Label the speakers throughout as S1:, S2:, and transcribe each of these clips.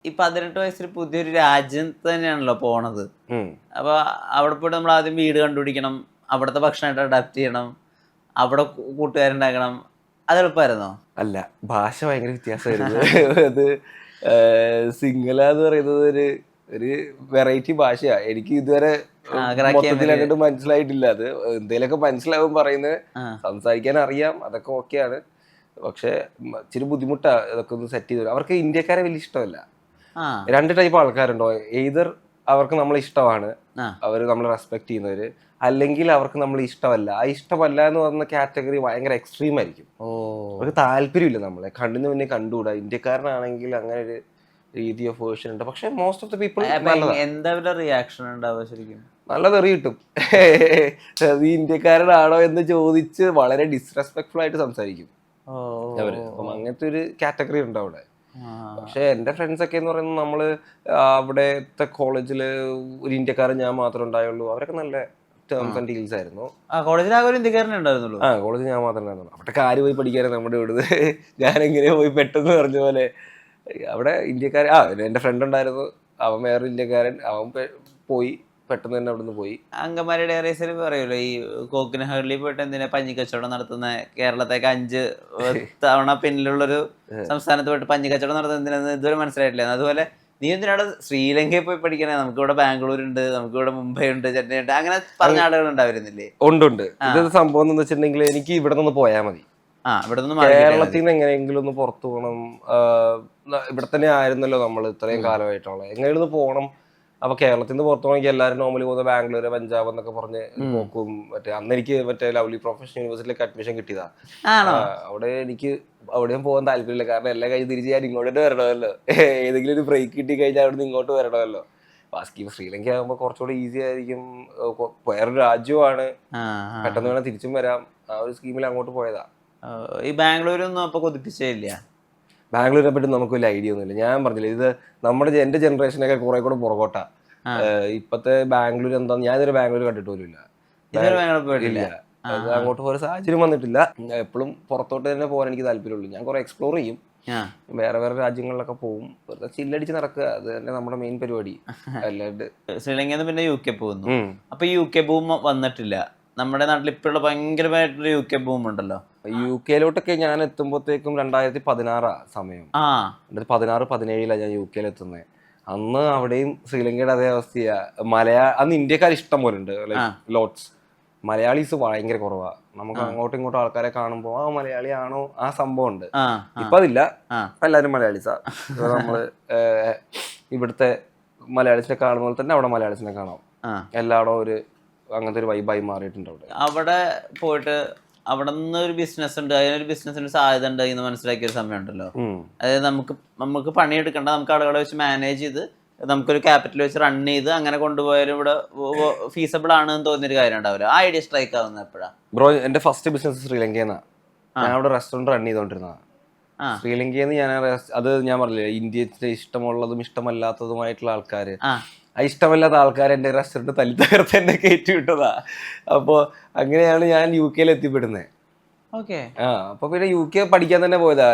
S1: ഈ 18 വയസ്സിൽ പുതിയൊരു രാജ്യം തന്നെയാണല്ലോ പോണത്. അപ്പൊ അവിടെ പോയിട്ട് നമ്മൾ ആദ്യം വീട് കണ്ടുപിടിക്കണം, അവിടുത്തെ ഭക്ഷണമായിട്ട് അഡാപ്റ്റ് ചെയ്യണം, അവിടെ കൂട്ടുകാരുണ്ടാക്കണം. അത് എളുപ്പമായിരുന്നോ?
S2: അല്ല, ഭാഷ ഭയങ്കര വ്യത്യാസമായിരുന്നു. അത് സിംഗല എന്ന് പറയുന്നത് ഒരു വെറൈറ്റി ഭാഷയാ. എനിക്ക് ഇതുവരെ മൊത്തത്തിൽ അങ്ങോട്ട് മനസ്സിലായിട്ടില്ല. അത് എന്തേലൊക്കെ മനസ്സിലാവും പറയുന്നത്, സംസാരിക്കാൻ അറിയാം, അതൊക്കെ ഓക്കെയാണ്. പക്ഷെ ഇച്ചിരി ബുദ്ധിമുട്ടാ ഇതൊക്കെ ഒന്ന് സെറ്റ് ചെയ്ത്. അവർക്ക് ഇന്ത്യക്കാരെ വലിയ ഇഷ്ടമല്ല. രണ്ട് ടൈപ്പ് ആൾക്കാരുണ്ടോ, എയ്തർ അവർക്ക് നമ്മളെ ഇഷ്ടമാണ്, അവർ നമ്മളെ റെസ്പെക്ട് ചെയ്യുന്നവര്, അല്ലെങ്കിൽ അവർക്ക് നമ്മൾ ഇഷ്ടമല്ല. ആ ഇഷ്ടമല്ല എന്ന് പറഞ്ഞ കാറ്റഗറി ഭയങ്കര എക്സ്ട്രീം ആയിരിക്കും. അവർക്ക് താല്പര്യമില്ല, നമ്മളെ കണ്ണിന് മുന്നേ കണ്ടുകൂടാ. ഇന്ത്യക്കാരനാണെങ്കിൽ അങ്ങനെ ഒരു രീതി ഓഫ് വേർഷൻ ഉണ്ട്. പക്ഷെ മോസ്റ്റ് ഓഫ് ദ പീപ്പിൾ
S1: എന്താ റിയാക്ഷൻ ഉണ്ടാവുക? ശരിക്കും
S2: നല്ല തെറി കിട്ടും. നീ ഇന്ത്യക്കാരനാണോ എന്ന് ചോദിച്ച് വളരെ ഡിസ്റെസ്പെക്ട്ഫുൾ ആയിട്ട് സംസാരിക്കും അവര്. അപ്പം അങ്ങനത്തെ ഒരു കാറ്റഗറി ഉണ്ട് അവിടെ. പക്ഷെ എന്റെ ഫ്രണ്ട്സ് ഒക്കെ എന്ന് പറയുന്നത്, നമ്മള് അവിടത്തെ കോളേജില് ഒരു ഇന്ത്യക്കാരൻ ഞാൻ മാത്രമേ ഉണ്ടായുള്ളൂ. അവരൊക്കെ നല്ല ടേംസ് ആൻഡ് ഡീൽസ് ആയിരുന്നു.
S1: കോളേജിൽ ആകെ ഒരു ഇന്ത്യക്കാരനെ ഉണ്ടായിരുന്നുള്ളൂ.
S2: കോളേജിൽ ഞാൻ മാത്രമേ ഉണ്ടായിരുന്നുള്ളൂ. അവിടെ കാര്യം പോയി പഠിക്കാനും നമ്മുടെ ഇവിടുന്ന് ഞാൻ എങ്ങനെയോ പോയി പെട്ടെന്ന് പറഞ്ഞ പോലെ അവിടെ ഇന്ത്യക്കാരൻ. എന്റെ ഫ്രണ്ട് ഉണ്ടായിരുന്നു, അവൻ വേറെ ഇന്ത്യക്കാരൻ. അവൻ പോയി പെട്ടെന്ന് തന്നെ അവിടെ നിന്ന് പോയി.
S1: അങ്കമാലിയുടെ ഏറിയസിൽ പറയുമല്ലോ, ഈ കോക്കിനഹള്ളിൽ പോയിട്ട് എന്തിനാ പഞ്ഞിക്കച്ചവടം നടത്തുന്ന, കേരളത്തേക്ക് 5 തവണ പിന്നിലുള്ളൊരു സംസ്ഥാനത്ത് പോയിട്ട് പഞ്ഞിക്കച്ചവടം നടത്തുന്ന എന്തിനാന്ന് ഇതുവരെ മനസ്സിലായിട്ടില്ല. അതുപോലെ നീ എന്തിനാണ് ശ്രീലങ്കയിൽ പോയി പഠിക്കണേ? നമുക്കിവിടെ ബാംഗ്ലൂർ ഉണ്ട്, നമുക്കിവിടെ മുംബൈ ഉണ്ട്, ചെന്നൈ ഉണ്ട്, അങ്ങനെ പറഞ്ഞ ആളുകൾ ഉണ്ടായിരുന്നില്ലേ?
S2: ഉണ്ട്. ഇത് സംഭവം എന്ന് വെച്ചിട്ടുണ്ടെങ്കിൽ, എനിക്ക് ഇവിടെ നിന്ന് പോയാൽ മതി. കേരളത്തിൽ നിന്ന് എങ്ങനെയെങ്കിലും ഒന്ന് പുറത്തു പോകണം. ഇവിടെ തന്നെ ആയിരുന്നല്ലോ നമ്മൾ ഇത്രയും കാലമായിട്ടുള്ള, എങ്ങനെയൊന്ന് പോകണം. അപ്പൊ കേരളത്തിൽ നിന്ന് പുറത്തു പോകണമെങ്കിൽ എല്ലാവരും നോർമലി പോകുന്നത് ബാംഗ്ലൂർ, പഞ്ചാബ് എന്നൊക്കെ പറഞ്ഞ് പോക്കും. അന്ന് എനിക്ക് ലവ്ലി പ്രൊഫഷണൽ യൂണിവേഴ്സിറ്റിയിലേക്ക് അഡ്മിഷൻ കിട്ടിയതാ. അവിടെ എനിക്ക് അവിടെയും പോകാൻ താല്പര്യമില്ല. കാരണം എല്ലാ കഴിഞ്ഞ് തിരിച്ച് ഞാൻ ഇങ്ങോട്ട് വരണമല്ലോ. ഏതെങ്കിലും ഒരു ബ്രേക്ക് കിട്ടി കഴിഞ്ഞാൽ അവിടെ നിന്ന് ഇങ്ങോട്ട് വരണമല്ലോ. ബാക്കി ശ്രീലങ്ക ആകുമ്പോൾ കുറച്ചുകൂടെ ഈസി ആയിരിക്കും. വേറൊരു രാജ്യമാണ്, പെട്ടെന്ന് വേണം തിരിച്ചും വരാം. ആ ഒരു സ്കീമിൽ അങ്ങോട്ട് പോയതാ.
S1: ഈ ബാംഗ്ലൂരൊന്നും അപ്പൊ കൊതിപ്പിച്ചേ ഇല്ല?
S2: ബാംഗ്ലൂരിനെ പറ്റി നമുക്ക് വലിയ ഐഡിയ ഒന്നുമില്ല. ഞാൻ പറഞ്ഞില്ല, ഇത് എന്റെ ജനറേഷനൊക്കെ കുറെ കൂടെ പുറകോട്ടാ. ഇപ്പത്തെ ബാംഗ്ലൂർ എന്താന്ന് ഞാനൊരു ബാംഗ്ലൂർ കണ്ടിട്ട് പോലും ഇല്ല. അങ്ങോട്ട് പോയ സാഹചര്യം വന്നിട്ടില്ല. എപ്പോഴും പുറത്തോട്ട് തന്നെ പോകാൻ എനിക്ക് താല്പര്യമുള്ളൂ. ഞാൻ കുറെ എക്സ്പ്ലോർ ചെയ്യും, വേറെ വേറെ രാജ്യങ്ങളിലൊക്കെ പോകും, വെറുതെ ചില്ലടിച്ച് നടക്കുക. അത് തന്നെ നമ്മുടെ മെയിൻ പരിപാടി. അല്ലാണ്ട്
S1: ശ്രീലങ്കയിൽ പിന്നെ UK പോകുന്നു. അപ്പൊ UK ബൂം വന്നിട്ടില്ല നമ്മുടെ നാട്ടിൽ? ഇപ്പോഴുള്ള ഭയങ്കരമായിട്ടൊരു UK ബൂം ഉണ്ടല്ലോ.
S2: UK ഞാൻ എത്തുമ്പോഴത്തേക്കും 2016 സമയം. 2016-17 ഞാൻ UK എത്തുന്നത്. അന്ന് അവിടെയും ശ്രീലങ്കയുടെ അതേ അവസ്ഥയാ. അന്ന് ഇന്ത്യക്കാർ ഇഷ്ടം പോലെ ഉണ്ട്, ലോട്ട്സ്. മലയാളീസ് ഭയങ്കര കുറവാ. നമുക്ക് അങ്ങോട്ടും ഇങ്ങോട്ടും ആൾക്കാരെ കാണുമ്പോ മലയാളി ആണോ ആ സംഭവം ഉണ്ട്. ഇപ്പൊ അതില്ല, എല്ലാരും മലയാളീസാ. നമ്മള് ഇവിടുത്തെ മലയാളീസിനെ കാണുന്ന പോലെ തന്നെ അവിടെ മലയാളീസിനെ കാണാം. എല്ലായിടവും ഒരു അങ്ങനത്തെ ഒരു വൈബായി മാറിയിട്ടുണ്ട് അവിടെ.
S1: അവിടെ പോയിട്ട് അവിടെ നിന്ന് ഒരു ബിസിനസ് ഉണ്ട്, അതിനൊരു ബിസിനസ്സിന് സാധ്യത ഉണ്ട് എന്ന് മനസ്സിലാക്കിയ ഒരു സമയം ഉണ്ടല്ലോ. അതായത് നമുക്ക് പണിയെടുക്കണ്ട, നമുക്ക് ആളുകളെ വെച്ച് മാനേജ് ചെയ്ത് നമുക്കൊരു ക്യാപിറ്റൽ വെച്ച് റൺ ചെയ്ത് അങ്ങനെ കൊണ്ടുപോയാലും ഇവിടെ ഫീസബിൾ ആണെന്ന് തോന്നിയൊരു കാര്യം ഉണ്ടാവില്ല. ആ ഐഡിയ സ്ട്രൈക്ക് ആവുന്നത് എപ്പോഴാ?
S2: ബ്രോ, എന്റെ ഫസ്റ്റ് ബിസിനസ് ശ്രീലങ്കയിൽ ഞാൻ അവിടെ റെസ്റ്റോറന്റ് റൺ ചെയ്തോണ്ടിരുന്നതാണ്. ശ്രീലങ്കയിൽ നിന്ന് അത് ഞാൻ പറഞ്ഞില്ലേ, ഇന്ത്യയിലെ ഇഷ്ടമുള്ളതും ഇഷ്ടമല്ലാത്തതുമായിട്ടുള്ള ആൾക്കാര്, ഇഷ്ടമല്ലാത്ത ആൾക്കാർ എൻ്റെ റെസ്റ്റോറൻറ്റ് തല്ലി തകർത്ത് എന്നെ കയറ്റി വിട്ടതാ. അപ്പോൾ അങ്ങനെയാണ് ഞാൻ UK എത്തിപ്പെടുന്നത്. അപ്പൊ പിന്നെ UK പഠിക്കാൻ തന്നെ പോയതാ.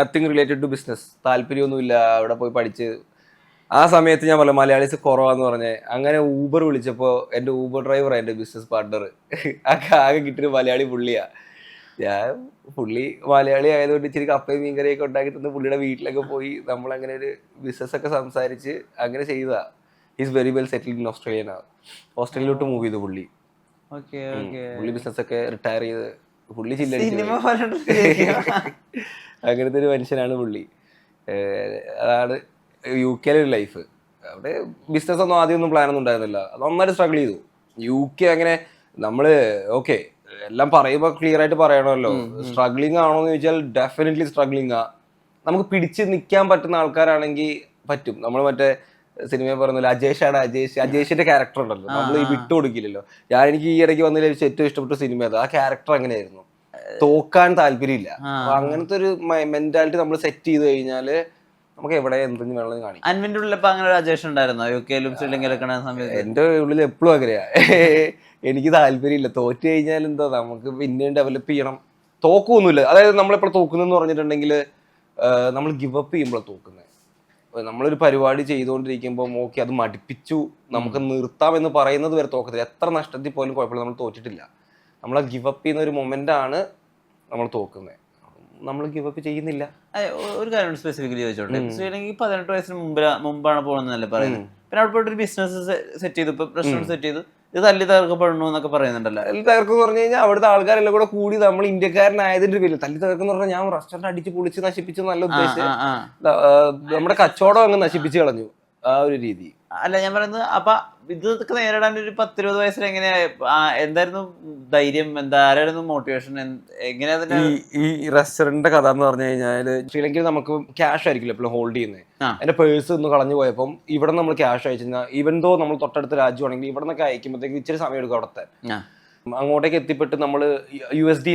S2: Nothing related to business. താല്പര്യമൊന്നുമില്ല. അവിടെ പോയി പഠിച്ച് ആ സമയത്ത് ഞാൻ പറഞ്ഞു മലയാളീസ് കുറവാന്ന് പറഞ്ഞേ. അങ്ങനെ ഊബർ വിളിച്ചപ്പോൾ എൻ്റെ ഊബർ ഡ്രൈവറാണ് എൻ്റെ ബിസിനസ് പാർട്ണർ. ആകെ കിട്ടിയൊരു മലയാളി പുള്ളിയാ. പുള്ളി മലയാളി ആയതുകൊണ്ട് ഇച്ചിരി കപ്പയും മീൻകറിയൊക്കെ ഉണ്ടാക്കി തന്ന് പുള്ളിയുടെ വീട്ടിലൊക്കെ പോയി നമ്മളങ്ങനെ ഒരു ബിസിനസ് ഒക്കെ സംസാരിച്ച് അങ്ങനെ ചെയ്തതാ. Is very well settled in Australia. ഓസ്ട്രേലിയയിലോട്ട് മൂവ് ചെയ്തു പുള്ളി. ബിസിനസ് ഒക്കെ റിട്ടയർ ചെയ്ത് പുള്ളി അങ്ങനത്തെ ഒരു മനുഷ്യനാണ് പുള്ളി. അതാണ് UK ഒരു ലൈഫ്. അവിടെ ബിസിനസ് ഒന്നും ആദ്യമൊന്നും പ്ലാനൊന്നും ഉണ്ടായിരുന്നില്ല. അത് നന്നായിട്ട് സ്ട്രഗിൾ ചെയ്തു. UK അങ്ങനെ നമ്മള് എല്ലാം പറയുമ്പോൾ ക്ലിയർ ആയിട്ട് പറയണമല്ലോ. സ്ട്രഗ്ലിംഗ് ആണോ എന്ന് ചോദിച്ചാൽ ഡെഫിനറ്റ്ലി സ്ട്രഗ്ലിംഗ് ആ. നമുക്ക് പിടിച്ച് നിൽക്കാൻ പറ്റുന്ന ആൾക്കാരാണെങ്കിൽ പറ്റും. നമ്മൾ മറ്റേ സിനിമയിൽ പറയുന്നില്ല, അജേഷിന്റെ ക്യാരക്ടർ ഉണ്ടല്ലോ, നമ്മൾ ഈ വിട്ടുകൊടുക്കില്ലല്ലോ. എനിക്ക് ഈ ഇടയ്ക്ക് വന്നതിൽ ഏറ്റവും ഇഷ്ടപ്പെട്ട സിനിമ അത്. ആ ക്യാരക്ടർ അങ്ങനെയായിരുന്നു, തോക്കാൻ താല്പര്യമില്ല. അപ്പൊ അങ്ങനത്തെ ഒരു മെന്റാലിറ്റി നമ്മൾ സെറ്റ് ചെയ്ത് കഴിഞ്ഞാല് നമുക്ക് എവിടെ എന്തെങ്കിലും വേണമെന്ന് കാണിക്കും.
S1: അൻവിന്റെ ഉള്ളിൽ അങ്ങനെ അജേഷ് ഉണ്ടായിരുന്നോ UKയിലും ശ്രീലങ്കയിലൊക്കെ?
S2: എന്റെ ഉള്ളിൽ എപ്പോഴും അങ്ങനെയാ. എനിക്ക് താല്പര്യമില്ല. തോറ്റു കഴിഞ്ഞാൽ എന്താ, നമുക്ക് പിന്നെയും ഡെവലപ്പ് ചെയ്യണം. തോക്കൊന്നുമില്ല. അതായത് നമ്മളെപ്പോഴും തോക്കുന്നെന്ന് പറഞ്ഞിട്ടുണ്ടെങ്കിൽ നമ്മൾ ഗിവ് അപ്പ് ചെയ്യുമ്പോഴാണ് തോക്കുന്നത്. നമ്മളൊരു പരിപാടി ചെയ്തുകൊണ്ടിരിക്കുമ്പോൾ ഓക്കെ അത് മടുപ്പിച്ചു നമുക്ക് നിർത്താം എന്ന് പറയുന്നത് വരെ തോക്കത്തില്ല. എത്ര നഷ്ടത്തിൽ പോലും കുഴപ്പമില്ല, നമ്മൾ തോറ്റിട്ടില്ല. നമ്മളെ ഗിവ് അപ്പ് ചെയ്യുന്ന ഒരു മൊമെന്റ് ആണ് നമ്മൾ തോക്കുന്നത്. നമ്മൾ ഗിവ് അപ്പ് ചെയ്യുന്നില്ല.
S1: ഒരു കാര്യം സ്പെസിഫിക്കലി ചോദിച്ചോട്ടെ, ശ്രീലങ്കയ്ക്ക് 18 വയസ്സിന് മുമ്പാണ് പോകുന്നതല്ലേ പറയുന്നത്. പിന്നെ അവിടെ പോയിട്ട് ഒരു ബിസിനസ് സെറ്റ് ചെയ്തു, ഇപ്പൊ റെസ്റ്റോറന്റ് സെറ്റ് ചെയ്തു, ഇത് തല്ലി തകർക്കപ്പെടണു എന്നൊക്കെ പറയുന്നുണ്ടല്ലോ.
S2: തല്ലി തകർക്കെന്ന് പറഞ്ഞു കഴിഞ്ഞാൽ അവിടുത്തെ ആൾക്കാരെല്ലാം കൂടെ കൂടി നമ്മൾ ഇന്ത്യക്കാരനായതിന്റെ പേരിൽ തല്ലി തകർക്കെന്ന് പറഞ്ഞാൽ ഞാൻ റെസ്റ്റോറന്റ് അടിച്ച് പൊളിച്ച് നശിപ്പിച്ചു നല്ല ഉദ്ദേശിച്ച് നമ്മുടെ കച്ചവടം അങ്ങ് നശിപ്പിച്ചു കളഞ്ഞു, ആ ഒരു രീതി
S1: അല്ല ഞാൻ പറയുന്നത്. അപ്പൊ ഇതൊക്കെ നേരിടാൻ ഒരു 10-20 വയസ്സിൽ എങ്ങനെയാ, എന്തായിരുന്നു ധൈര്യം, ആരായിരുന്നു മോട്ടിവേഷൻ, എങ്ങനെയാ?
S2: ഈ റെസ്റ്റോറന്റിന്റെ കഥ എന്ന് പറഞ്ഞു കഴിഞ്ഞാല് ശ്രീലങ്കയിൽ നമുക്ക് ക്യാഷ് ആയിരിക്കില്ല എപ്പോഴും ഹോൾഡ് ചെയ്യുന്നത്. എന്റെ പേഴ്സ് ഒന്ന് കളഞ്ഞു പോയപ്പം ഇവിടെ നമ്മൾ ക്യാഷ് അയച്ചാൽ ഈവൻ ദോ നമ്മൾ തൊട്ടടുത്ത രാജ്യമാണെങ്കിൽ ഇവിടെ നിന്നൊക്കെ അയക്കുമ്പോഴത്തേക്ക് ഇച്ചിരി സമയം എടുക്കും അവിടത്തെ. അങ്ങോട്ടേക്ക് എത്തിപ്പെട്ട് നമ്മൾ USD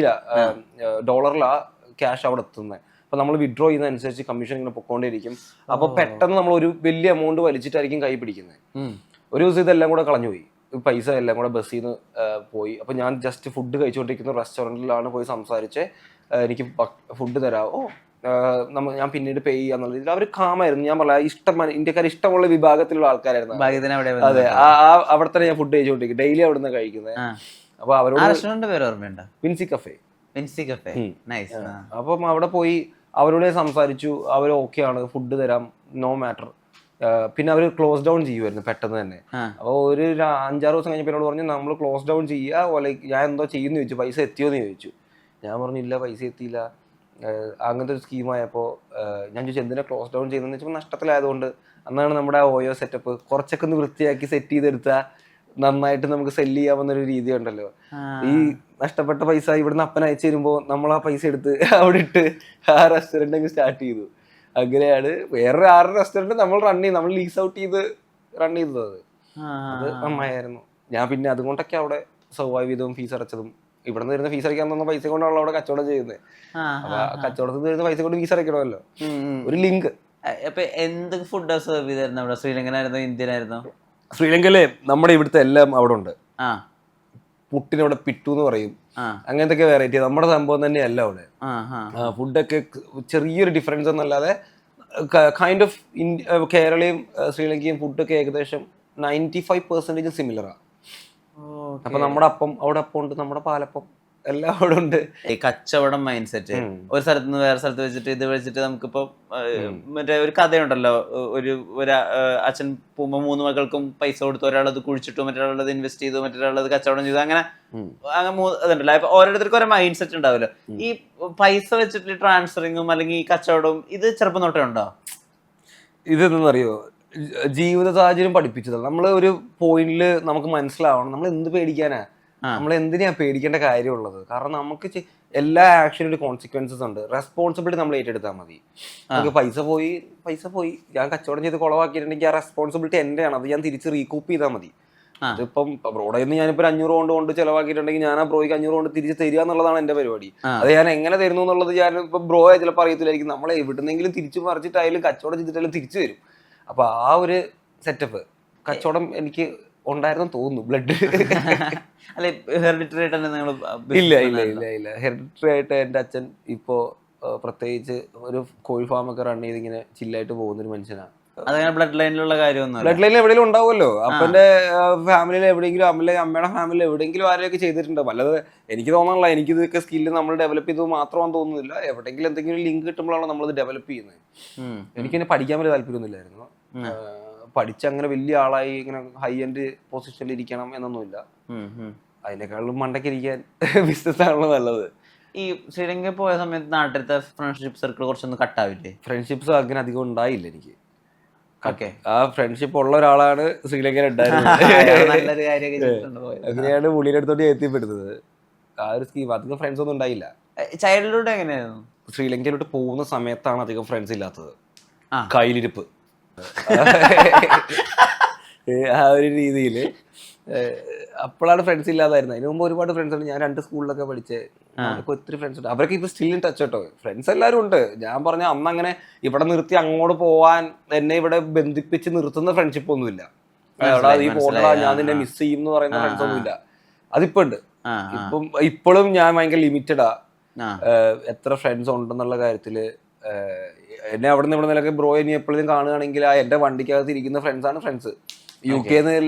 S2: ഡോളറിലാ ക്യാഷ് അവിടെ എത്തുന്നത്. അപ്പൊ നമ്മൾ വിഡ്രോ ചെയ്യുന്നതനുസരിച്ച് കമ്മീഷൻ ഇങ്ങനെ പൊക്കോണ്ടിരിക്കും. അപ്പൊ പെട്ടെന്ന് നമ്മൾ ഒരു വലിയ എമൗണ്ട് വലിച്ചിട്ടായിരിക്കും കൈ പിടിക്കുന്നത്. ഒരു ദിവസം ഇതെല്ലാം കൂടെ കളഞ്ഞുപോയി, പൈസ എല്ലാം കൂടെ ബസ്സിൽ നിന്ന് പോയി. അപ്പൊ ഞാൻ ജസ്റ്റ് ഫുഡ് കഴിച്ചുകൊണ്ടിരിക്കുന്ന റെസ്റ്റോറൻറ്റിലാണ് പോയി സംസാരിച്ച് എനിക്ക് ഫുഡ് തരാമോ, ഞാൻ പിന്നീട് പേ ചെയ്യാന്നുള്ള രീതിയിൽ അവർ കാമായിരുന്നു. ഞാൻ പറഞ്ഞ ഇന്ത്യക്കാർ ഇഷ്ടമുള്ള വിഭാഗത്തിലുള്ള ആൾക്കാരായിരുന്നു. അതെ, അവിടെ തന്നെ ഞാൻ ഫുഡ് കഴിച്ചുകൊണ്ടിരിക്കും, ഡെയിലി അവിടെ നിന്ന് കഴിക്കുന്നത്. അപ്പൊ അവരോട് വിൻസി കഫേ. അപ്പം അവിടെ പോയി അവരോട് സംസാരിച്ചു, അവർ ഓക്കെ ആണ്, ഫുഡ് തരാം, നോ മാറ്റർ. പിന്നെ അവർ ക്ലോസ് ഡൗൺ ചെയ്യുമായിരുന്നു പെട്ടെന്ന് തന്നെ. അപ്പോൾ ഒരു 5-6 ദിവസം കഴിഞ്ഞപ്പോൾ എന്നോട് പറഞ്ഞു നമ്മൾ ക്ലോസ് ഡൗൺ ചെയ്യുക, ലൈക്ക് ഞാൻ എന്തോ ചെയ്യുമെന്ന് ചോദിച്ചു, പൈസ എത്തിയോ എന്ന് ചോദിച്ചു. ഞാൻ പറഞ്ഞു ഇല്ല പൈസ എത്തിയില്ല. അങ്ങനത്തെ ഒരു സ്കീമായപ്പോൾ ഞാൻ ചോദിച്ചു എന്തിനാ ക്ലോസ് ഡൗൺ ചെയ്യുന്നതെന്ന് വെച്ചപ്പോൾ നഷ്ടത്തിലായതുകൊണ്ട്. അന്നാണ് നമ്മുടെ ഓയോ സെറ്റപ്പ് കുറച്ചൊക്കെ ഒന്ന് വൃത്തിയാക്കി സെറ്റ് ചെയ്തെടുത്താൽ നന്നായിട്ട് നമുക്ക് സെല്ല് ചെയ്യാവുന്നൊരു രീതി ഉണ്ടല്ലോ. ഈ നഷ്ടപ്പെട്ട പൈസ ഇവിടുന്ന് അപ്പൻ അയച്ചു തരുമ്പോൾ നമ്മൾ ആ പൈസ എടുത്ത് അവിടെ ഇട്ട് ആ റെസ്റ്റോറൻറ്റ് സ്റ്റാർട്ട് ചെയ്തു. അങ്ങനെയാണ് വേറൊരു 6 റെസ്റ്റോറൻറ്റ് നമ്മൾ ലീസ് ഔട്ട് ചെയ്ത് റൺ ചെയ്തത്. അത് നന്നായിരുന്നു. ഞാൻ പിന്നെ അതുകൊണ്ടൊക്കെ അവിടെ സർവൈവ് ചെയ്തതും ഫീസ് അടച്ചതും. ഇവിടെ നിന്ന് വരുന്ന ഫീസ് അടയ്ക്കാൻ തന്ന പൈസ കൊണ്ടാണല്ലോ അവിടെ കച്ചവടം ചെയ്യുന്നത്. അപ്പൊ കച്ചവടത്തിൽ നിന്ന് വരുന്ന പൈസ കൊണ്ട് ഫീസ് അടയ്ക്കണമല്ലോ, ഒരു ലിങ്ക്.
S1: അപ്പൊ എന്ത് ഫുഡ് സെർവ് ചെയ്തായിരുന്നു അവിടെ? ശ്രീലങ്കനായിരുന്നോ ഇന്ത്യനായിരുന്നോ?
S2: ശ്രീലങ്കയിലെ നമ്മുടെ ഇവിടുത്തെ എല്ലാം അവിടെ ഉണ്ട്. പുട്ടിനവിടെ പിട്ടു എന്ന് പറയും, അങ്ങനത്തെ വെറൈറ്റി. നമ്മുടെ സംഭവം തന്നെയല്ല അവിടെ. ഫുഡൊക്കെ ചെറിയൊരു ഡിഫറൻസ് എന്നല്ലാതെ കൈൻഡ് ഓഫ് കേരളയും ശ്രീലങ്കയും ഫുഡൊക്കെ ഏകദേശം 95% സിമിലറാണ്. അപ്പൊ നമ്മുടെ അപ്പം അവിടെ അപ്പം ഉണ്ട്, നമ്മുടെ പാലപ്പം എല്ലാം അവിടെ ഉണ്ട്.
S1: ഈ കച്ചവടം മൈൻഡ് സെറ്റ് ഒരു സ്ഥലത്ത് നിന്ന് വേറെ സ്ഥലത്ത് വെച്ചിട്ട് ഇത് വെച്ചിട്ട് നമുക്കിപ്പോ മറ്റേ ഒരു കഥയുണ്ടല്ലോ, ഒരു അച്ഛൻ പോകുമ്പോ 3 മക്കൾക്കും പൈസ കൊടുത്തു, ഒരാളത് കുഴിച്ചിട്ടു, മറ്റൊരാളത് ഇൻവെസ്റ്റ് ചെയ്തു, മറ്റൊരാളത് കച്ചവടം ചെയ്തു, അങ്ങനെ ഇതുണ്ടല്ലോ. അപ്പൊ ഓരോരുത്തർക്കും ഓരോ മൈൻഡ് സെറ്റ് ഉണ്ടാവുമല്ലോ. ഈ പൈസ വെച്ചിട്ട് ട്രാൻസ്ഫറിങ്ങും അല്ലെങ്കിൽ ഈ കച്ചവടവും ഇത് ചെറുപ്പം തൊട്ടേ ഉണ്ടോ?
S2: ഇതെന്നറിയോ, ജീവിത സാഹചര്യം പഠിപ്പിച്ചതാണ്. നമ്മൾ ഒരു പോയിന്റില് നമുക്ക് മനസ്സിലാവണം നമ്മൾ എന്ത് പേടിക്കാനാ, നമ്മൾ എന്തിനാ പേടിക്കേണ്ട കാര്യമുള്ളത്. കാരണം നമുക്ക് എല്ലാ ആക്ഷനും ഒരു കോൺസിക്വൻസസ് ഉണ്ട്. റെസ്പോൺസിബിലിറ്റി നമ്മൾ ഏറ്റെടുത്താൽ മതി. നമുക്ക് പൈസ പോയി ഞാൻ കച്ചവടം ചെയ്ത് കുളവാക്കിയിട്ടുണ്ടെങ്കിൽ ആ റെസ്പോൺസിബിലിറ്റി എന്റെയാണ്, അത് ഞാൻ തിരിച്ച് റീകൂപ്പ് ചെയ്താൽ മതി. അതിപ്പം ബ്രോയുടെ നിന്ന് ഞാനിപ്പോ 500 കൊണ്ട് ചെലവാക്കിയിട്ടുണ്ടെങ്കിൽ ഞാൻ ആ ബ്രോയ്ക്ക് 500 കൊണ്ട് തിരിച്ച് തരിക എന്നുള്ളതാണ് എന്റെ പരിപാടി. അത് ഞാൻ എങ്ങനെ തരുന്നു എന്നുള്ളത് ഞാൻ ഇപ്പൊ ബ്രോയെ ചിലപ്പോൾ അറിയത്തില്ലായിരിക്കും. നമ്മളെ എവിടുന്നെങ്കിലും തിരിച്ചു മറിച്ചിട്ടായാലും കച്ചവടം ചെയ്തിട്ടായാലും തിരിച്ചു തരും. അപ്പൊ ആ ഒരു സെറ്റപ്പ് കച്ചവടം എനിക്ക് ഉണ്ടായിരുന്നു തോന്നുന്നു. ബ്ലഡ് ഇല്ല ഹെറിഡിറ്ററി ആയിട്ട് എന്റെ അച്ഛൻ ഇപ്പോ പ്രത്യേകിച്ച് ഒരു കോഴി ഫാമൊക്കെ റൺ ചെയ്ത് ഇങ്ങനെ ചില്ലായിട്ട് പോകുന്ന ഒരു മനുഷ്യനാണ്.
S1: ബ്ലഡ് ലൈനിലുള്ള കാര്യമൊന്നും
S2: ബ്ലഡ് ലൈനിൽ എവിടെയെങ്കിലും ഉണ്ടാവുമല്ലോ. അപ്പന്റെ ഫാമിലിയിൽ എവിടെയെങ്കിലും അമ്മയുടെ ഫാമിലിയിൽ എവിടെയെങ്കിലും ആരെയൊക്കെ ചെയ്തിട്ടുണ്ടാവും. അല്ലാതെ എനിക്ക് തോന്നാനുള്ള എനിക്ക് ഇതൊക്കെ സ്കില്ല് നമ്മൾ ഡെവലപ്പ് ചെയ്തത് മാത്രമാണെന്ന് തോന്നുന്നില്ല. എവിടെയെങ്കിലും എന്തെങ്കിലും ലിങ്ക് കിട്ടുമ്പോഴാണ് നമ്മളിത് ഡെവലപ്പ് ചെയ്യുന്നത്. എനിക്കിനെ പഠിക്കാൻ വലിയ താല്പര്യമൊന്നുമില്ലായിരുന്നു. പഠിച്ചങ്ങനെ വലിയ ആളായി ഇങ്ങനെ ഹൈ എൻഡ് പൊസിഷനിൽ ഇരിക്കണം എന്നൊന്നുമില്ല. അതിനേക്കാളും മണ്ടക്കിരിക്കാൻ ബിസിനസ് ആണല്ലോ നല്ലത്.
S1: ഈ ശ്രീലങ്ക പോയ സമയത്ത് നാട്ടിലത്തെ ഫ്രണ്ട്ഷിപ്പ് സർക്കിൾ കുറച്ചൊന്ന് കട്ടാവില്ലേ?
S2: ഫ്രണ്ട്ഷിപ്സ് അങ്ങനെ അധികം ഉണ്ടായില്ല എനിക്ക്. ആ ഫ്രണ്ട്ഷിപ്പ് ഉള്ള ഒരാളാണ് ശ്രീലങ്കയിൽ ഉണ്ടായിരുന്നത്. അങ്ങനെയാണ് പുള്ളിയുടെ അടുത്തോട്ട് എത്തിപ്പെടുന്നത്. ആ ഒരു സ്കീം. അധികം ഫ്രണ്ട്സ് ഒന്നും ഉണ്ടായില്ല.
S1: ചൈൽഡ്ഹുഡ് എങ്ങനെയായിരുന്നു?
S2: ശ്രീലങ്കയിലോട്ട് പോകുന്ന സമയത്താണ് അധികം ഫ്രണ്ട്സ് ഇല്ലാത്തത്. കയ്യിലിരിപ്പ് ആ ഒരു രീതിയിൽ അപ്പോഴാണ് ഫ്രണ്ട്സ് ഇല്ലാതായിരുന്നത്. അതിന് മുമ്പ് ഒരുപാട് ഫ്രണ്ട്സ് ഉണ്ട്. ഞാൻ 2 സ്കൂളിലൊക്കെ പഠിച്ച് ഒത്തിരി ഫ്രണ്ട്സ് ഉണ്ട്. അവരൊക്കെ ഇപ്പൊ സ്റ്റിൽ ഇൻ ടച്ച് കേട്ടോ. ഫ്രണ്ട്സ് എല്ലാവരും ഉണ്ട്. ഞാൻ പറഞ്ഞ അന്ന് അങ്ങനെ ഇവിടെ നിർത്തി അങ്ങോട്ട് പോവാൻ എന്നെ ഇവിടെ ബന്ധിപ്പിച്ച് നിർത്തുന്ന ഫ്രണ്ട്ഷിപ്പ് ഒന്നുമില്ല. ഈ പോകണ്ട ഞാൻ നിന്നെ മിസ് ചെയ്യും എന്ന് പറയുന്ന ഫ്രണ്ട്സ് ഒന്നുമില്ല. അതിപ്പോ ഉണ്ട്. ഇപ്പോഴും ഞാൻ ഭയങ്കര ലിമിറ്റഡാ എത്ര ഫ്രണ്ട്സ് ഉണ്ടെന്നുള്ള കാര്യത്തില്. എന്നെ അവിടെ നിന്ന് ഇവിടെ നിന്നൊക്കെ ബ്രോ ഇനി എപ്പോഴും കാണുകയാണെങ്കിൽ ആ എൻ്റെ വണ്ടിക്കകത്ത് ഇരിക്കുന്ന ഫ്രണ്ട്സാണ് ഫ്രണ്ട്സ്. UK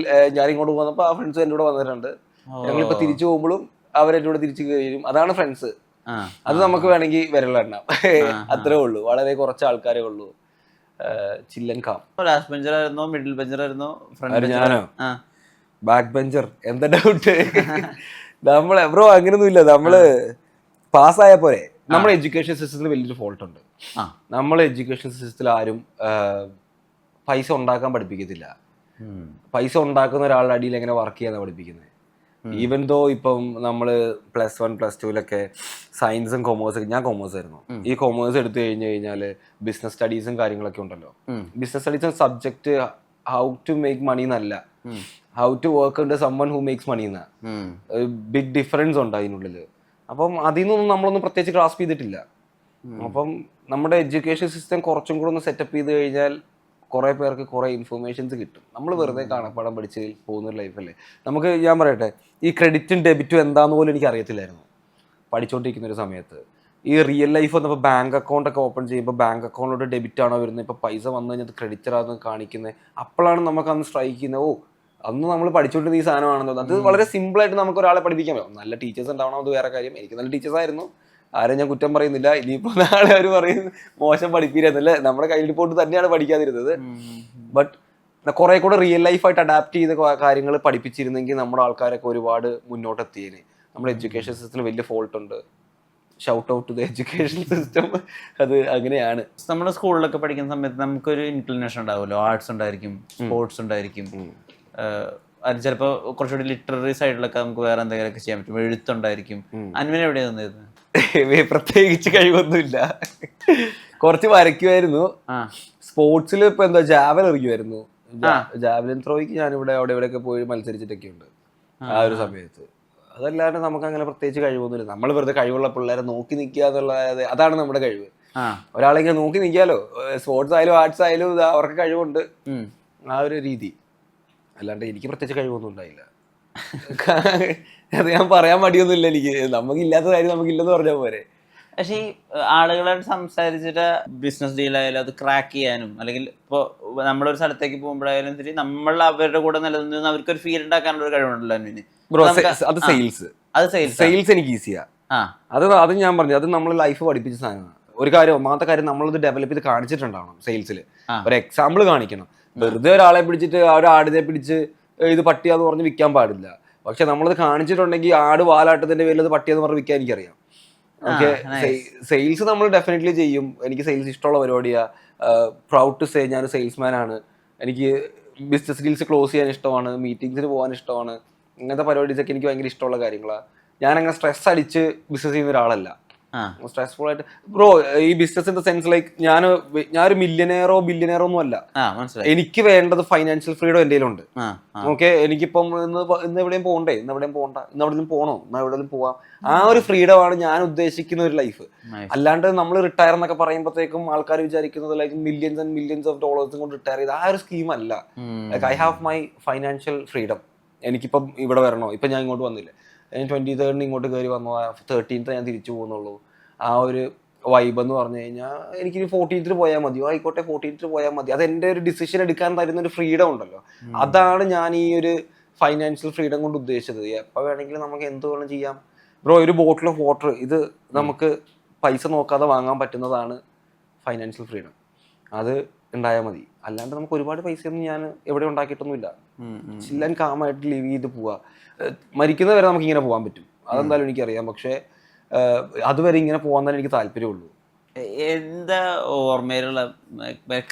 S2: ഞാൻ ഇങ്ങോട്ട് പോകുന്നപ്പോൾ ആ ഫ്രണ്ട്സ് എൻ്റെ കൂടെ വന്നിട്ടുണ്ട്. ഞങ്ങളിപ്പോൾ തിരിച്ചു പോകുമ്പോഴും അവരെൻ്റെ കൂടെ തിരിച്ചു കഴിയും. അതാണ് ഫ്രണ്ട്സ്. അത് നമുക്ക് വേണമെങ്കിൽ വിരലെണ്ണാം. അത്രേ ഉള്ളൂ. വളരെ കുറച്ച് ആൾക്കാരേ ഉള്ളൂ. ചില്ലൻ കാം.
S1: ലാസ്റ്റ് ബെഞ്ചർ ആയിരുന്നോ, മിഡിൽ ബെഞ്ചർ ആയിരുന്നോ,
S2: ഞാനോ ബാക്ക് ബെഞ്ചർ? എന്താ ഡൗട്ട്? നമ്മളെ ബ്രോ അങ്ങനൊന്നുമില്ല. നമ്മള് പാസ്സായ പോലെ. നമ്മുടെ എഡ്യൂക്കേഷൻ സിസ്റ്റത്തിൽ വലിയൊരു ഫോൾട്ട് ഉണ്ട്. നമ്മളെ എഡ്യൂക്കേഷൻ സിസ്റ്റത്തിൽ ആരും പൈസ ഉണ്ടാക്കാൻ പഠിപ്പിക്കത്തില്ല. പൈസ ഉണ്ടാക്കുന്ന ഒരാളുടെ അടിയിൽ എങ്ങനെ വർക്ക് ചെയ്യാനാണ് പഠിപ്പിക്കുന്നത്. ഈവൻ ദോ ഇപ്പം നമ്മള് +1 +2 സയൻസും കൊമേഴ്സും, ഞാൻ കൊമേഴ്സ് ആയിരുന്നു. ഈ കൊമേഴ്സ് എടുത്തു കഴിഞ്ഞാല് ബിസിനസ് സ്റ്റഡീസും കാര്യങ്ങളൊക്കെ ഉണ്ടല്ലോ. ബിസിനസ് സ്റ്റഡീസും subject how to make money എന്നല്ല, how to work under someone who makes money എന്ന ബിഗ് ഡിഫറൻസ് ഉണ്ട് അതിനുള്ളില്. അപ്പം അതിൽ നിന്നൊന്നും നമ്മളൊന്നും പ്രത്യേകിച്ച് ഗ്രാസ്പ് ചെയ്തിട്ടില്ല. അപ്പം നമ്മുടെ എഡ്യൂക്കേഷൻ സിസ്റ്റം കുറച്ചും കൂടെ ഒന്ന് സെറ്റപ്പ് ചെയ്ത് കഴിഞ്ഞാൽ കുറെ പേർക്ക് കുറെ ഇൻഫർമേഷൻസ് കിട്ടും. നമ്മൾ വെറുതെ കാണപ്പാടം പഠിച്ച് പോകുന്ന ലൈഫല്ലേ നമുക്ക്. ഞാൻ പറയട്ടെ, ഈ ക്രെഡിറ്റും ഡെബിറ്റും എന്താന്ന് പോലും എനിക്ക് അറിയത്തില്ലായിരുന്നു പഠിച്ചുകൊണ്ടിരിക്കുന്ന ഒരു സമയത്ത്. ഈ റിയൽ ലൈഫ് വന്നപ്പോൾ ബാങ്ക് അക്കൗണ്ട് ഒക്കെ ഓപ്പൺ ചെയ്യുമ്പോൾ ബാങ്ക് അക്കൗണ്ടിലോട്ട് ഡെബിറ്റ് ആണോ വരുന്നത്, ഇപ്പോൾ പൈസ വന്നു കഴിഞ്ഞാൽ ക്രെഡിറ്റ് ആണെന്ന് കാണിക്കുന്നത്. അപ്പോഴാണ് നമുക്ക് അന്ന് സ്ട്രൈക്ക് ചെയ്യുന്നത്, ഓ അന്ന് നമ്മൾ പഠിച്ചുകൊണ്ടിരുന്ന ഈ സാധനമാണെന്ന്. അത് വളരെ സിമ്പിളായിട്ട് നമുക്ക് ഒരാളെ പഠിപ്പിക്കാൻ പറ്റും. നല്ല ടീച്ചേഴ്സ് ഉണ്ടാവണം, അത് വേറെ കാര്യം. എനിക്ക് നല്ല ടീച്ചേഴ്സ് ആയിരുന്നു, ആരും ഞാൻ കുറ്റം പറയുന്നില്ല. ഇനിയിപ്പോൾ നാളെ അവർ പറയും മോശം പഠിപ്പിക്കാന്നല്ലേ, നമ്മുടെ കയ്യിൽ പോയിട്ട് തന്നെയാണ് പഠിക്കാതിരുന്നത്. ബട്ട് കുറെ കൂടെ റിയൽ ലൈഫായിട്ട് അഡാപ്റ്റ് ചെയ്ത കാര്യങ്ങൾ പഠിപ്പിച്ചിരുന്നെങ്കിൽ നമ്മുടെ ആൾക്കാരൊക്കെ ഒരുപാട് മുന്നോട്ടെത്തിയേനെ. നമ്മുടെ എഡ്യൂക്കേഷൻ സിസ്റ്റത്തിൽ വലിയ ഫോൾട്ട് ഉണ്ട്. Shout out to the education system. അത് അങ്ങനെയാണ്.
S1: നമ്മുടെ സ്കൂളിലൊക്കെ പഠിക്കുന്ന സമയത്ത് നമുക്കൊരു ഇൻക്ലിനേഷൻ ഉണ്ടാവുമല്ലോ. ആർട്സ് ഉണ്ടായിരിക്കും, സ്പോർട്സ് ഉണ്ടായിരിക്കും, അത് ചിലപ്പോൾ കുറച്ചുകൂടി ലിറ്റററി സൈഡിലൊക്കെ നമുക്ക് വേറെ എന്തെങ്കിലുമൊക്കെ ചെയ്യാൻ പറ്റും, എഴുത്തുണ്ടായിരിക്കും. അൻവിന് എവിടെയാണ് തന്നിരുന്നത്?
S2: പ്രത്യേകിച്ച് കഴിവൊന്നുമില്ല. കുറച്ച് വരയ്ക്കുമായിരുന്നു. സ്പോർട്സിൽ ഇപ്പൊ എന്താ ജാവൽ എറിയുമായിരുന്നു. ജാവലിൻ ത്രോയ്ക്ക് ഞാനിവിടെ അവിടെ ഇവിടെയൊക്കെ പോയി മത്സരിച്ചിട്ടൊക്കെ ഉണ്ട് ആ ഒരു സമയത്ത്. അതല്ലാണ്ട് നമുക്ക് അങ്ങനെ പ്രത്യേകിച്ച് കഴിവൊന്നുമില്ല. നമ്മൾ വെറുതെ കഴിവുള്ള പിള്ളേരെ നോക്കി നിൽക്കുക എന്നുള്ളത്, അതാണ് നമ്മുടെ കഴിവ്. ഒരാളെങ്ങനെ നോക്കി നിൽക്കാലോ. സ്പോർട്സ് ആയാലും ആർട്സ് ആയാലും അവർക്ക് കഴിവുണ്ട്, ആ ഒരു രീതി. അല്ലാണ്ട് എനിക്ക് പ്രത്യേകിച്ച് കഴിവൊന്നും ഉണ്ടായില്ല. അത് ഞാൻ പറയാൻ മടിയൊന്നുമില്ല എനിക്ക്. നമുക്കില്ലാത്ത കാര്യം നമുക്കില്ലെന്ന് പറഞ്ഞാൽ പോരെ.
S1: പക്ഷേ ഈ ആളുകളായിട്ട് സംസാരിച്ചിട്ട് ബിസിനസ് ഡീലായാലും അത് ക്രാക്ക് ചെയ്യാനും, അല്ലെങ്കിൽ ഇപ്പോൾ നമ്മളൊരു സ്ഥലത്തേക്ക് പോകുമ്പോഴായാലും ശരി, നമ്മൾ അവരുടെ കൂടെ നിലനിന്ന് അവർക്കൊരു ഫീൽ ഉണ്ടാക്കാനുള്ള ഒരു കഴിവുണ്ടല്ലോ അൻവിന്.
S2: അത് സെയിൽസ് എനിക്ക് ഈസിയാ. അത് ഞാൻ പറഞ്ഞു, അത് നമ്മൾ ലൈഫ് പഠിപ്പിച്ച സാധനമാണ്. ഒരു കാര്യം, ഒന്നാമത്തെ കാര്യം നമ്മളത് ഡെവലപ്പ് ചെയ്ത് കാണിച്ചിട്ടുണ്ടാവണം. സെയിൽസിൽ ഒരു എക്സാമ്പിൾ കാണിക്കണം. വെറുതെ ഒരാളെ പിടിച്ചിട്ട് ആ ഒരു ആടിനെ പിടിച്ച് ഇത് പട്ടിയാന്ന് പറഞ്ഞ് വിൽക്കാൻ പാടില്ല. പക്ഷെ നമ്മളത് കാണിച്ചിട്ടുണ്ടെങ്കിൽ ആട് വാലാട്ടത്തിന്റെ പേരിൽ അത് പട്ടിയെന്ന് പറഞ്ഞ് വിൽക്കാൻ എനിക്കറിയാം. ഓക്കെ, സെയിൽസ് നമ്മൾ ഡെഫിനറ്റ്ലി ചെയ്യും. എനിക്ക് സെയിൽസ് ഇഷ്ടമുള്ള പരിപാടിയാ. പ്രൗഡ് ടു സേ ഞാൻ സെയിൽസ്മാൻ ആണ്. എനിക്ക് ബിസിനസ് ഡീൽസ് ക്ലോസ് ചെയ്യാൻ ഇഷ്ടമാണ്, മീറ്റിംഗ്സിന് പോകാൻ ഇഷ്ടമാണ്. ഇങ്ങനത്തെ പരിപാടീസൊക്കെ എനിക്ക് ഭയങ്കര ഇഷ്ടമുള്ള കാര്യങ്ങളാണ്. ഞാനങ്ങനെ സ്ട്രെസ് അടിച്ച് ബിസിനസ് ചെയ്യുന്ന ഒരാളല്ല. സ്ട്രെസ്ഫുൾ ആയിട്ട് ബ്രോ, ഈ business in the sense like ഞാനൊരു മില്യനെയറോ ബില്യനെയറോ ഒന്നും അല്ല. എനിക്ക് വേണ്ടത് ഫൈനാൻഷ്യൽ ഫ്രീഡം എൻ്റെ കയ്യിലുണ്ട്. ഓക്കെ, എനിക്കിപ്പം ഇന്ന് എവിടെയും പോകണ്ടേ, ഇന്ന് എവിടെയും പോകണ്ട, ഇന്ന് എവിടെയും പോകണോ, ഇന്ന് എവിടെയും പോവാം. ആ ഒരു ഫ്രീഡമാണ് ഞാൻ ഉദ്ദേശിക്കുന്ന ഒരു ലൈഫ്. അല്ലാണ്ട് നമ്മൾ റിട്ടയർ എന്നൊക്കെ പറയുമ്പോഴത്തേക്കും ആൾക്കാർ വിചാരിക്കുന്നത് like millions and millions of ഡോളേഴ്സും കൊണ്ട് റിട്ടയർ ചെയ്ത് ആ ഒരു സ്കീം അല്ല. Like I have my financial freedom. എനിക്കിപ്പം ഇവിടെ വരണോ, ഇപ്പം ഞാൻ ഇങ്ങോട്ട് വന്നില്ല, ഞാൻ 23rd ഇങ്ങോട്ട് കയറി വന്നു, 13th ഞാൻ തിരിച്ചു പോകുന്നുള്ളൂ. ആ ഒരു വൈബ് എന്ന് പറഞ്ഞു കഴിഞ്ഞാൽ എനിക്ക് 14th പോയാൽ മതിയോ, ആയിക്കോട്ടെ 14th പോയാൽ മതി. അത് എൻ്റെ ഒരു ഡിസിഷൻ എടുക്കാൻ തരുന്ന ഒരു ഫ്രീഡം ഉണ്ടല്ലോ. അതാണ് ഞാൻ ഈ ഒരു ഫൈനാൻഷ്യൽ ഫ്രീഡം കൊണ്ട് ഉദ്ദേശിച്ചത്. എപ്പോൾ വേണമെങ്കിലും നമുക്ക് എന്ത് വേണം ചെയ്യാം ബ്രോ. ഒരു ബോട്ടിൽ ഓഫ് വാട്ടർ ഇത് നമുക്ക് പൈസ നോക്കാതെ വാങ്ങാൻ പറ്റുന്നതാണ് ഫൈനാൻഷ്യൽ ഫ്രീഡം. അത് ഉണ്ടായാൽ മതി. അല്ലാണ്ട് നമുക്ക് ഒരുപാട് പൈസയൊന്നും ഞാൻ എവിടെ ഉണ്ടാക്കിയിട്ടൊന്നുമില്ല. ചില്ലാൻ കാമായിട്ട് ലീവ് ചെയ്ത് പോവാ. മരിക്കുന്നത് വരെ നമുക്ക് ഇങ്ങനെ പോകാൻ പറ്റും, അതെന്തായാലും എനിക്കറിയാം. പക്ഷേ അതുവരെ ഇങ്ങനെ പോകാൻ തന്നെ എനിക്ക് താല്പര്യമുള്ളൂ.
S1: എന്താ ഓർമ്മയിലുള്ള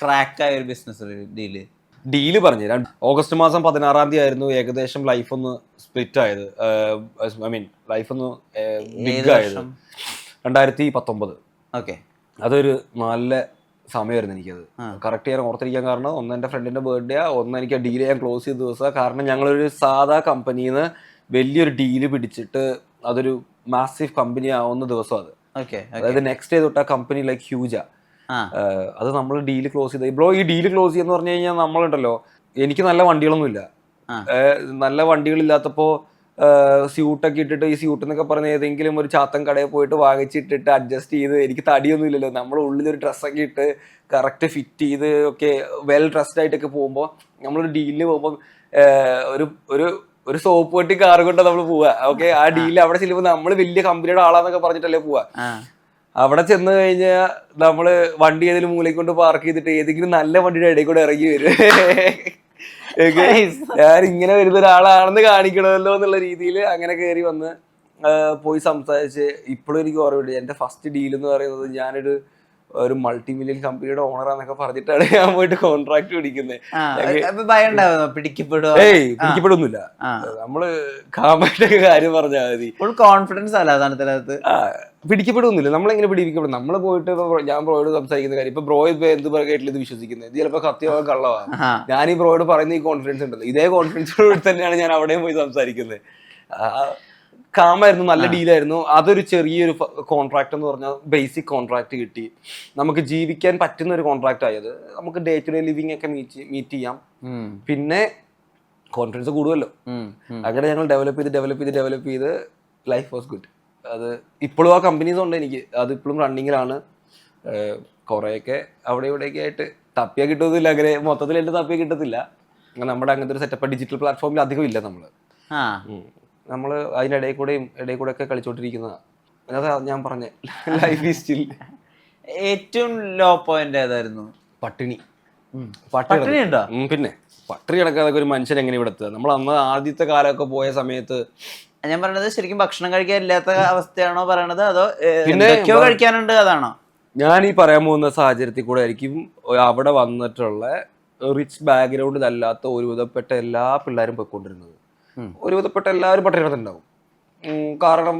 S1: ക്രാക്കായ ഒരു ബിസിനസ്
S2: ഡീല് പറഞ്ഞുതരാം. ഓഗസ്റ്റ് മാസം 16 ആയിരുന്നു ഏകദേശം ലൈഫ് ഒന്ന് സ്പ്ലിറ്റ് ആയത്. ഐ മീൻ ലൈഫ് ഒന്ന് ബിഗ് ആയത് 2019.
S1: ഓക്കെ,
S2: അതൊരു നല്ല സമയമായിരുന്നു എനിക്കത്. കറക്റ്റ് ചെയ്യാൻ ഓർത്തിരിക്കാൻ കാരണം ഒന്ന് എൻ്റെ ഫ്രണ്ടിന്റെ ബർത്ത്ഡേ, ഒന്ന് എനിക്ക് ആ ഡീല് ഞാൻ ക്ലോസ് ചെയ്ത ദിവസമാണ്. കാരണം ഞങ്ങളൊരു സാധാ കമ്പനിയിൽ നിന്ന് വലിയൊരു ഡീല് പിടിച്ചിട്ട് അതൊരു മാസീവ് കമ്പനി ആവുന്ന ദിവസം അത്. അതായത് നെക്സ്റ്റ് ഡേ തൊട്ട് ആ കമ്പനി ലൈക്ക് ഹ്യൂജാ. അത് നമ്മൾ ഡീല് ക്ലോസ് ചെയ്ത് ബ്രോ. ഈ ഡീല് ക്ലോസ് ചെയ്യാന്ന് പറഞ്ഞു കഴിഞ്ഞാൽ നമ്മളുണ്ടല്ലോ, എനിക്ക് നല്ല വണ്ടികളൊന്നും ഇല്ല. നല്ല വണ്ടികളില്ലാത്തപ്പോൾ സ്യൂട്ടൊക്കെ ഇട്ടിട്ട്, ഈ സ്യൂട്ട് എന്നൊക്കെ പറഞ്ഞ ഏതെങ്കിലും ഒരു ചാത്തൻ കടയിൽ പോയിട്ട് വാങ്ങിച്ചിട്ടിട്ട് അഡ്ജസ്റ്റ് ചെയ്ത്, എനിക്ക് തടിയൊന്നും ഇല്ലല്ലോ, നമ്മുടെ ഉള്ളിലൊരു ഡ്രസ്സൊക്കെ ഇട്ട് കറക്റ്റ് ഫിറ്റ് ചെയ്ത് ഒക്കെ വെൽ ഡ്രസ്ഡ് ആയിട്ടൊക്കെ പോകുമ്പോൾ, നമ്മളൊരു ഡീലിന് പോകുമ്പോൾ ഒരു ഒരു ഒരു സോപ്പ് പെട്ടി കാർ കൊണ്ടാണ് നമ്മൾ പോവുക. ഓക്കെ, ആ ഡീലിൽ അവിടെ ചെല്ലുമ്പോൾ നമ്മൾ വലിയ കമ്പനിയുടെ ആളാന്നൊക്കെ പറഞ്ഞിട്ടല്ലേ പോവാ. അവിടെ ചെന്ന് കഴിഞ്ഞാൽ നമ്മള് വണ്ടി ഏതെങ്കിലും മൂലയ്ക്ക് കൊണ്ട് പാർക്ക് ചെയ്തിട്ട് ഏതെങ്കിലും നല്ല വണ്ടിയുടെ ഇടയിൽ കൂടെ ഇറങ്ങി വരും. ഞാൻ ഇങ്ങനെ വരുന്ന ഒരാളാണെന്ന് കാണിക്കണമല്ലോ എന്നുള്ള രീതിയിൽ അങ്ങനെ കയറി വന്ന് പോയി സംസാരിച്ച്. ഇപ്പോഴും എനിക്ക് ഓർമ്മയുണ്ട്, എന്റെ ഫസ്റ്റ് ഡീൽ എന്ന് പറയുന്നത് ഒരു മൾട്ടി മില്യൺ കമ്പനിയുടെ ഓണറാന്നൊക്കെ പറഞ്ഞിട്ടാണ് ഞാൻ പോയിട്ട് കോൺട്രാക്ട് പിടിക്കുന്നത്. പിടിക്കപ്പെടുന്നില്ല, നമ്മള് കാമായിട്ടൊക്കെ കാര്യം പറഞ്ഞാൽ മതി.
S1: ഫുൾ കോൺഫിഡൻസ് അല്ല,
S2: പിടിക്കപ്പെടുന്നില്ല. നമ്മളെങ്ങനെ പിടിക്കപ്പെടും? നമ്മൾ പോയിട്ട് ഞാൻ ബ്രോയോട് സംസാരിക്കുന്ന കാര്യം, ഇപ്പൊ ബ്രോ ഇപ്പൊ എന്ത് കേട്ടില്ല ഇത് വിശ്വസിക്കുന്നത്, ഇത് ചിലപ്പോ സത്യമാകാൻ കള്ളമാണ്. ഞാൻ ഈ ബ്രോയോട് പറയുന്ന ഈ കോൺഫിഡൻസ് ഉണ്ടല്ലോ, ഇതേ കോൺഫിഡൻസോട് തന്നെയാണ് ഞാൻ അവിടെയും പോയി സംസാരിക്കുന്നത്. കാമായിരുന്നു, നല്ല ഡീലായിരുന്നു. അതൊരു ചെറിയൊരു കോൺട്രാക്ട് എന്ന് പറഞ്ഞാൽ ബേസിക് കോൺട്രാക്ട് കിട്ടി, നമുക്ക് ജീവിക്കാൻ പറ്റുന്ന ഒരു കോൺട്രാക്ട് ആയത്. നമുക്ക് ഡേ ടു ഡേ ലിവിങ് ഒക്കെ മീറ്റ് ചെയ്യാം, പിന്നെ കോൺഫിഡൻസ് കൂടുമല്ലോ. അങ്ങനെ ഞങ്ങൾ ഡെവലപ്പ് ചെയ്ത് ലൈഫ് വാസ് ഗുഡ്. അത് ഇപ്പോഴും ആ കമ്പനീസ് ഉണ്ട് എനിക്ക്, അത് ഇപ്പോഴും റണ്ണിങ്ങിലാണ്. കുറേയൊക്കെ അവിടെ ഇവിടെയൊക്കെ ആയിട്ട് തപ്പിയാ കിട്ടുന്നില്ല, അങ്ങനെ മൊത്തത്തിൽ എൻ്റെ തപ്പിയാ കിട്ടത്തില്ല. നമ്മുടെ അങ്ങനത്തെ ഒരു സെറ്റപ്പ് ഡിജിറ്റൽ പ്ലാറ്റ്ഫോമിൽ അധികം ഇല്ല. നമ്മൾ അതിൻ്റെ ഇടയിൽ കൂടെ ഒക്കെ കളിച്ചോണ്ടിരിക്കുന്നതാണ്. അതാ ഞാൻ പറഞ്ഞ ലൈഫ് ഈസ് സ്റ്റിൽ.
S1: ഏറ്റവും ലോ പോയിന്റ് ഏതായിരുന്നു?
S2: പട്ടിണി
S1: ഉണ്ടോ?
S2: പിന്നെ പട്ടിണി കിടക്കാതൊക്കെ ഒരു മനുഷ്യൻ എങ്ങനെ ഇവിടെ എത്തുക? നമ്മൾ അന്ന് ആദ്യത്തെ കാലമൊക്കെ പോയ സമയത്ത്
S1: ഞാൻ പറഞ്ഞത് ശരിക്കും ഭക്ഷണം കഴിക്കാൻ ഇല്ലാത്ത അവസ്ഥയാണോ പറയണത്, അതോ എന്തൊക്കെയോ കഴിക്കാനുണ്ട് അതാണോ?
S2: ഞാൻ ഈ പറയാൻ പോകുന്ന സാഹചര്യത്തിൽ കൂടെ ആയിരിക്കും അവിടെ വന്നിട്ടുള്ള റിച്ച് ബാക്ക്ഗ്രൗണ്ടിലല്ലാത്ത ഒരുവിധപ്പെട്ട എല്ലാ പിള്ളേരും പോയിക്കൊണ്ടിരുന്നത്. ഒരുവിധപ്പെട്ട എല്ലാവരും പട്ടിണി കിടന്നുണ്ടാവും. കാരണം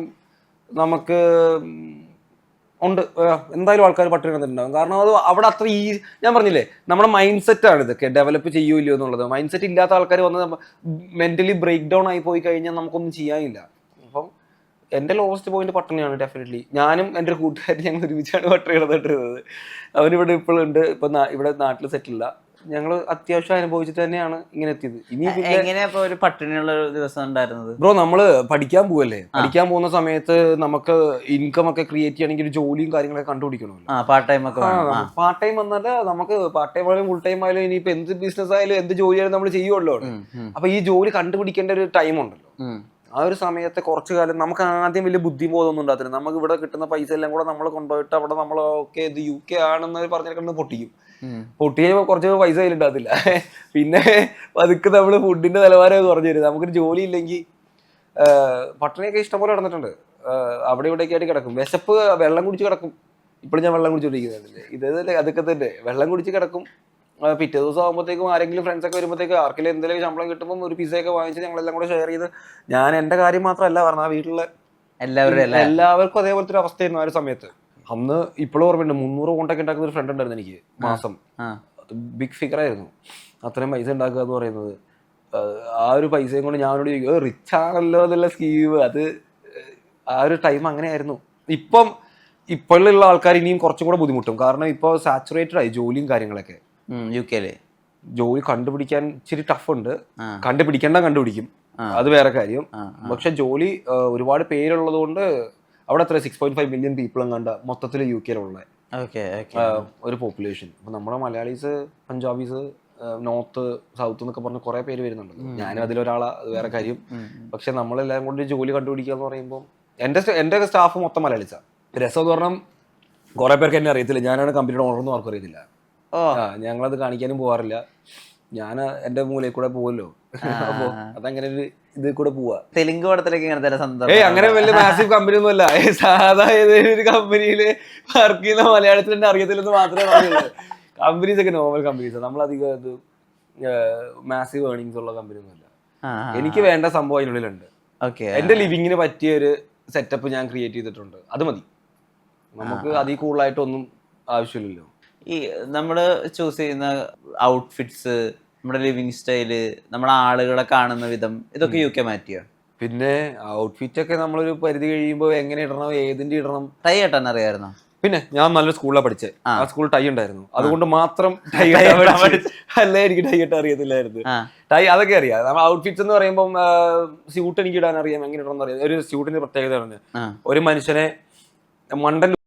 S2: നമുക്ക് ഉണ്ട്, എന്തായാലും ആൾക്കാർ പട്ടിണി കിടന്നിട്ടുണ്ടാവും. കാരണം അത് അവിടെ അത്ര ഞാൻ പറഞ്ഞില്ലേ, നമ്മുടെ മൈൻഡ് സെറ്റാണ് ഇതൊക്കെ ഡെവലപ്പ് ചെയ്യൂല്ലോ എന്നുള്ളത്. മൈൻഡ് സെറ്റ് ഇല്ലാത്ത ആൾക്കാർ വന്ന് മെന്റലി ബ്രേക്ക് ഡൗൺ ആയി പോയി കഴിഞ്ഞാൽ നമുക്കൊന്നും ചെയ്യാനില്ല. അപ്പം എൻ്റെ ലോവസ്റ്റ് പോയിന്റ് പട്ടിണിയാണ് ഡെഫിനറ്റ്ലി. ഞാനും എൻ്റെ ഒരു കൂട്ടുകാരൻ ഞങ്ങൾ ഒരുമിച്ചാണ് പട്ടിണി കിടന്നിട്ടിരുന്നത്. അവനിവിടെ ഇപ്പോഴും ഉണ്ട്, ഇപ്പം ഇവിടെ നാട്ടിൽ സെറ്റില്ല. ഞങ്ങൾ അത്യാവശ്യം അനുഭവിച്ചിട്ട് തന്നെയാണ് ഇങ്ങനെ എത്തിയത്. ഇനി
S1: എങ്ങനെയാ ഒരു പട്ടിണിയുള്ള ഒരു ദിവസം ഉണ്ടായിരുന്നത്?
S2: ബ്രോ, നമ്മള് പഠിക്കാൻ പോവല്ലേ, പഠിക്കാൻ പോകുന്ന സമയത്ത് നമുക്ക് ഇൻകം ഒക്കെ ക്രിയേറ്റ് ചെയ്യണമെങ്കിൽ ഒരു ജോലിയും കാര്യങ്ങളൊക്കെ കണ്ടുപിടിക്കണമല്ലോ. പാർട്ട് ടൈം വന്നാല് നമുക്ക് പാർട്ട് ടൈം ആയാലും ഫുൾ ടൈം ആയാലും ഇനിയിപ്പോ എന്ത് ബിസിനസ് ആയാലും എന്ത് ജോലിയായാലും നമ്മൾ ചെയ്യുമല്ലോ. അപ്പൊ ഈ ജോലി കണ്ടുപിടിക്കേണ്ട ഒരു ടൈം ഉണ്ടല്ലോ. ആ ഒരു സമയത്ത് കുറച്ചു കാലം നമുക്ക് ആദ്യം വലിയ ബുദ്ധിബോധമൊന്നും ഉണ്ടാകത്തില്ല. നമുക്ക് ഇവിടെ കിട്ടുന്ന പൈസ എല്ലാം കൂടെ നമ്മൾ കൊണ്ടുപോയിട്ട് അവിടെ നമ്മൾ ഓക്കെ ഇത് UK ആണെന്ന് പറഞ്ഞിട്ട് പൊട്ടിക്കും. പൊട്ടിക്കുമ്പോൾ കുറച്ച് പൈസ കയ്യിലുണ്ടാകത്തില്ല. പിന്നെ പതുക്കെ നമ്മൾ ഫുഡിന്റെ നിലവാരം കുറഞ്ഞു വരും. നമുക്കൊരു ജോലി ഇല്ലെങ്കിൽ പട്ടിണിയൊക്കെ ഇഷ്ടംപോലെ കിടന്നിട്ടുണ്ട്. അവിടെ ഇവിടെയൊക്കെ ആയിട്ട് കിടക്കും. വിശപ്പ് വെള്ളം കുടിച്ച് കിടക്കും. ഇപ്പോഴും ഞാൻ വെള്ളം കുടിച്ചോണ്ടിരിക്കുന്നുണ്ടല്ലേ, ഇതേ അതൊക്കെ തന്നെ വെള്ളം കുടിച്ച് കിടക്കും. പിറ്റേ ദിവസം ആകുമ്പോഴത്തേക്കും ആരെങ്കിലും ഫ്രണ്ട്സ് ഒക്കെ വരുമ്പോഴത്തേക്ക് ആർക്കെങ്കിലും എന്തെങ്കിലും ശമ്പളം കിട്ടുമ്പോൾ ഒരു പിസയൊക്കെ വാങ്ങിച്ച് ഞങ്ങളെല്ലാം കൂടെ ഷെയർ ചെയ്ത്, ഞാൻ എൻ്റെ കാര്യം മാത്രമല്ല പറഞ്ഞ ആ വീട്ടിലെ എല്ലാവർക്കും അതേപോലത്തെ ഒരു അവസ്ഥയായിരുന്നു ആ ഒരു സമയത്ത്. അന്ന് ഇപ്പോഴും ഓർമ്മയുണ്ട്, 300 കോണ്ടൊക്കെ ഉണ്ടാക്കുന്ന ഒരു ഫ്രണ്ട് ഉണ്ടായിരുന്നു എനിക്ക് മാസം. അത് ബിഗ് ഫിഗർ ആയിരുന്നു. അത്രയും പൈസ ഉണ്ടാക്കുക എന്ന് പറയുന്നത്. ആ ഒരു പൈസയും കൊണ്ട് ഞാനോട് ചോദിക്കും റിച്ച് ആണല്ലോ എന്നുള്ള സ്കീം. അത് ആ ഒരു ടൈം അങ്ങനെയായിരുന്നു. ഇപ്പോഴുള്ള ആൾക്കാർ ഇനിയും കുറച്ചും കൂടെ ബുദ്ധിമുട്ടും. കാരണം ഇപ്പോൾ സാച്ചുറേറ്റഡ് ആയി ജോലിയും കാര്യങ്ങളൊക്കെ.
S1: UK
S2: ജോലി കണ്ടുപിടിക്കാൻ ഇച്ചിരി ടഫ് ഉണ്ട്. കണ്ടുപിടിക്കും, അത് വേറെ കാര്യം. പക്ഷെ ജോലി ഒരുപാട് പേരുള്ളത് കൊണ്ട് അവിടെ എത്ര 6.5 മില്യൺ പീപ്പിളും കണ്ട മൊത്തത്തിൽ UK ഒരു പോപ്പുലേഷൻ. അപ്പൊ നമ്മുടെ മലയാളീസ്, പഞ്ചാബീസ്, നോർത്ത്, സൗത്ത് എന്നൊക്കെ പറഞ്ഞ് കുറെ പേര് വരുന്നുണ്ട്. ഞാനും അതിലൊരാളാ, അത് വേറെ കാര്യം. പക്ഷെ നമ്മളെല്ലാം കൊണ്ട് ജോലി കണ്ടുപിടിക്കുക എന്ന് പറയുമ്പോൾ എന്റെ സ്റ്റാഫ് മൊത്തം മലയാളീസാ. രസം എന്ന് പറഞ്ഞാൽ കുറെ പേർക്ക് എന്നെ അറിയത്തില്ല, ഞാനാണ് കമ്പനിയുടെ ഓണർന്ന് ആർക്കും അറിയത്തില്ല. ഞങ്ങളത് കാണിക്കാനും പോവാറില്ല. ഞാൻ എന്റെ മൂലയിൽ കൂടെ പോവല്ലോ. അപ്പൊ അതങ്ങനെ ഒരു ഇതിൽ കൂടെ പോവാ.
S1: തെലുങ്ക് പടത്തിലേക്ക്
S2: അങ്ങനെ വലിയ മാസീവ് കമ്പനി ഒന്നും അല്ല. സാധാ ഏതൊരു ഒരു കമ്പനിയില് വർക്ക് ചെയ്യുന്ന മലയാളത്തിൽ തന്നെ അറിയത്തില്ലെന്ന് മാത്രമേ പറയുള്ളൂ. കമ്പനീസ് ഒക്കെ നോർമൽ കമ്പനീസ്. നമ്മളധികം അത് മാസീവ് ഏർണിങ്സ് ഉള്ള കമ്പനി ഒന്നും അല്ല. എനിക്ക് വേണ്ട സംഭവം അതിനുള്ളിലുണ്ട്. എന്റെ ലിവിങ്ങിന് പറ്റിയ ഒരു സെറ്റപ്പ് ഞാൻ ക്രിയേറ്റ് ചെയ്തിട്ടുണ്ട്. അത് മതി, നമുക്ക് അതിൽ കൂടുതലായിട്ടൊന്നും ആവശ്യമില്ലല്ലോ.
S1: ഈ നമ്മള് ചൂസ് ചെയ്യുന്ന ഔട്ട്ഫിറ്റ്സ്, നമ്മുടെ ലിവിങ് സ്റ്റൈല്, നമ്മുടെ ആളുകളെ കാണുന്ന വിധം, ഇതൊക്കെ UK മാറ്റിയോ?
S2: പിന്നെ ഔട്ട്ഫിറ്റ് ഒക്കെ നമ്മളൊരു പരിധി കഴിയുമ്പോൾ എങ്ങനെ ഇടണം, ഏതിന്റെ ഇടണം.
S1: ടൈ കെട്ടാൻ അറിയാമായിരുന്നോ?
S2: പിന്നെ ഞാൻ നല്ല സ്കൂളിലാണ് പഠിച്ചത്. ആ സ്കൂൾ ടൈ ഉണ്ടായിരുന്നു, അതുകൊണ്ട് മാത്രം ടൈ അല്ലേ എനിക്ക് ടൈ ഇട്ട് അറിയത്തില്ലായിരുന്നു. ടൈ അതൊക്കെ അറിയാം. ഔട്ട്ഫിറ്റ്സ് എന്ന് പറയുമ്പോൾ സ്യൂട്ട് എനിക്ക് ഇടാൻ അറിയാം, എങ്ങനെ ഇടണമെന്ന് അറിയാം. ഒരു സ്യൂട്ടിന്റെ പ്രത്യേകത ആണ്, ഒരു മനുഷ്യനെ മണ്ടൻ